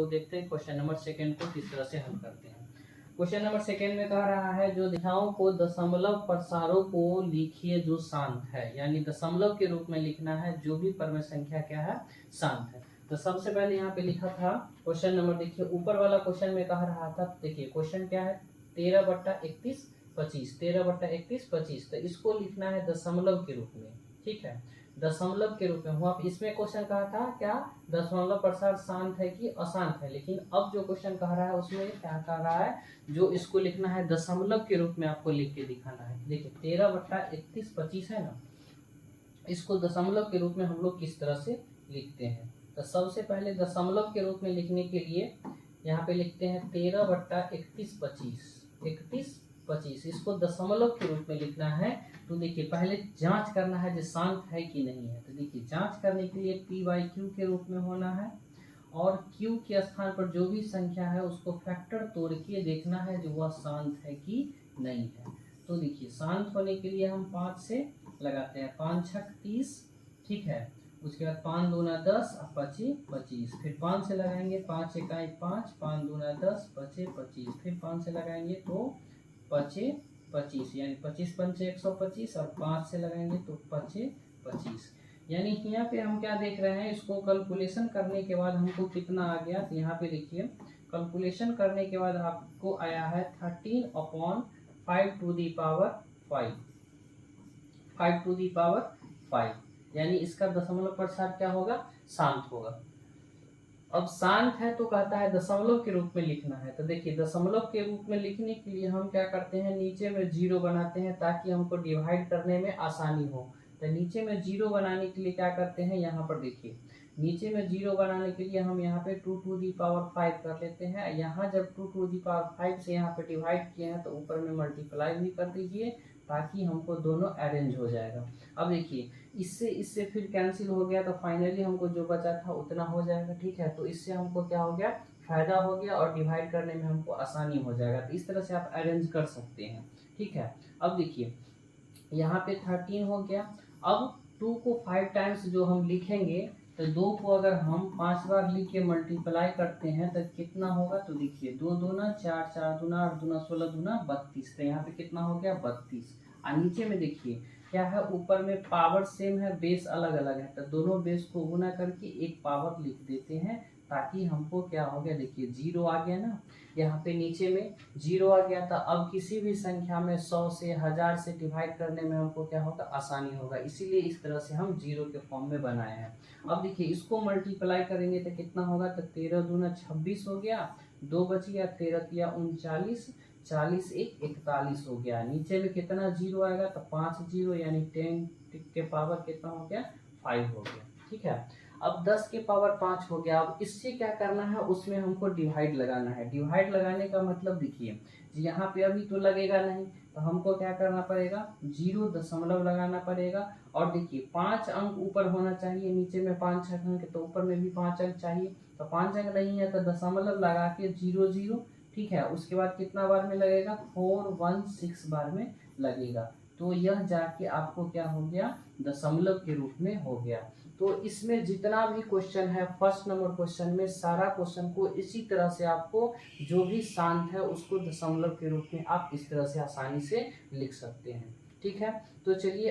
लोग देखते हैं क्वेश्चन नंबर सेकंड को किस तरह से हल करते हैं। क्वेश्चन नंबर सेकंड में कह रहा है जो संख्याओं को दशमलव प्रसारों को लिखिए जो शांत है, यानी दशमलव के रूप में लिखना है जो भी परम संख्या क्या है, शांत है। तो सबसे पहले यहाँ पे लिखा था क्वेश्चन नंबर, देखिए ऊपर वाला क्वेश्चन में कह रहा था, देखिए क्वेश्चन क्या है 13/31 25, 13/31 25, तो इसको लिखना है दशमलव के रूप में, ठीक है, दशमलव के रूप में हुआ। इसमें क्वेश्चन कहा था क्या दशमलव प्रसार शांत है कि अशांत है, लेकिन अब जो क्वेश्चन कह रहा है उसमें क्या कह रहा है, जो इसको लिखना है दशमलव के रूप में आपको लिख के दिखाना है। देखिए 13/31 25 है ना, इसको दशमलव के रूप में हम लोग किस तरह से लिखते हैं। तो सबसे पहले दशमलव के रूप में लिखने के लिए यहाँ पे लिखते हैं 13/31 25, 31 25, इसको दशमलव के रूप में लिखना है। तो देखिए पहले जांच करना है जो शांत है कि नहीं है। तो देखिए जांच करने के लिए p/q के रूप में होना है, और q के स्थान पर जो भी संख्या है उसको फैक्टर तोड़ के देखना है जो वह शांत है कि नहीं है। तो देखिए शांत होने के लिए हम 5 से लगाते हैं, 5 6 30, ठीक है, उसके बाद 5 दूना 10 और 25 25, फिर 5 से लगाएंगे, 5 1 5, 5 दूना 10 25 25, फिर 5 से लगाएंगे तो 25 25, यानी 25 पंचे 125, और 5 से लगाएंगे तो 25 25, यानी यहाँ पे हम क्या देख रहे हैं, इसको कैलकुलेशन करने के बाद हमको कितना आ गया। तो यहाँ पे देखिए कैलकुलेशन करने के बाद आपको आया है 13/5 to the power 5, 5 to the power 5, यानी इसका दशमलव प्रसार क्या होगा, शांत होगा। अब शांत है तो कहता है दशमलव के रूप में लिखना है। तो देखिए दशमलव के रूप में लिखने के लिए हम क्या करते हैं, नीचे में 0 बनाते हैं ताकि हमको डिवाइड करने में आसानी हो। तो नीचे में 0 बनाने के लिए क्या करते हैं, यहाँ पर देखिए नीचे में 0 बनाने के लिए हम यहाँ पे 2 टू दी पावर 5 कर लेते हैं। यहाँ जब 2 टू दी पावर 5 से यहाँ पे डिवाइड किए हैं तो ऊपर में मल्टीप्लाई भी कर दीजिए ताकि हमको दोनों अरेंज हो जाएगा। अब देखिए इससे इससे फिर कैंसिल हो गया तो फाइनली हमको जो बचा था उतना हो जाएगा, ठीक है। तो इससे हमको क्या हो गया, फायदा हो गया और डिवाइड करने में हमको आसानी हो जाएगा। तो इस तरह से आप अरेंज कर सकते हैं, ठीक है। अब देखिए यहाँ पे 13 हो गया। अब 2 को 5 टाइम्स जो हम लिखेंगे, तो 2 को अगर हम 5 बार लिख के मल्टीप्लाई करते हैं तो कितना होगा, तो देखिए 2 दूना 4, 4 दूना 8 दूना 16 दूना 32, तो यहाँ पे कितना हो गया 32। और नीचे में देखिए क्या है, ऊपर में पावर सेम है, बेस अलग अलग है, तो दोनों बेस को गुना करके एक पावर लिख देते हैं ताकि हमको क्या हो गया, देखिए 0 आ गया ना, यहाँ पे नीचे में 0 आ गया था। अब किसी भी संख्या में 100 से 1000 से डिवाइड करने में हमको क्या होगा, आसानी होगा, इसीलिए इस तरह से हम 0 के फॉर्म में बनाए हैं। अब देखिए इसको मल्टीप्लाई करेंगे तो कितना होगा, तो 13 दूना 26 हो गया, 2 बच गया, 13 तिया 39, 40 1 41 हो गया। नीचे में कितना 0 आएगा, तो 5 0, यानी 10 के पावर कितना हो गया, 5 हो गया, ठीक है। अब 10 के पावर 5 हो गया। अब इससे क्या करना है, उसमें हमको डिवाइड लगाना है। डिवाइड लगाने का मतलब देखिए यहाँ पे अभी तो लगेगा नहीं, तो हमको क्या करना पड़ेगा, 0 दशमलव लगाना पड़ेगा। और देखिए 5 अंक ऊपर होना चाहिए, नीचे में 5 अंक, तो ऊपर में भी 5 अंक चाहिए। तो 5 अंक नहीं है तो दशमलव लगा के 0 0, ठीक है। उसके बाद कितना बार में लगेगा, 416 बार में लगेगा। तो यह जाके आपको क्या हो गया, दशमलव के रूप में हो गया। तो इसमें जितना भी क्वेश्चन है, फर्स्ट नंबर क्वेश्चन में सारा क्वेश्चन को इसी तरह से आपको जो भी शांत है उसको दशमलव के रूप में आप इस तरह से आसानी से लिख सकते हैं, ठीक है। तो चलिए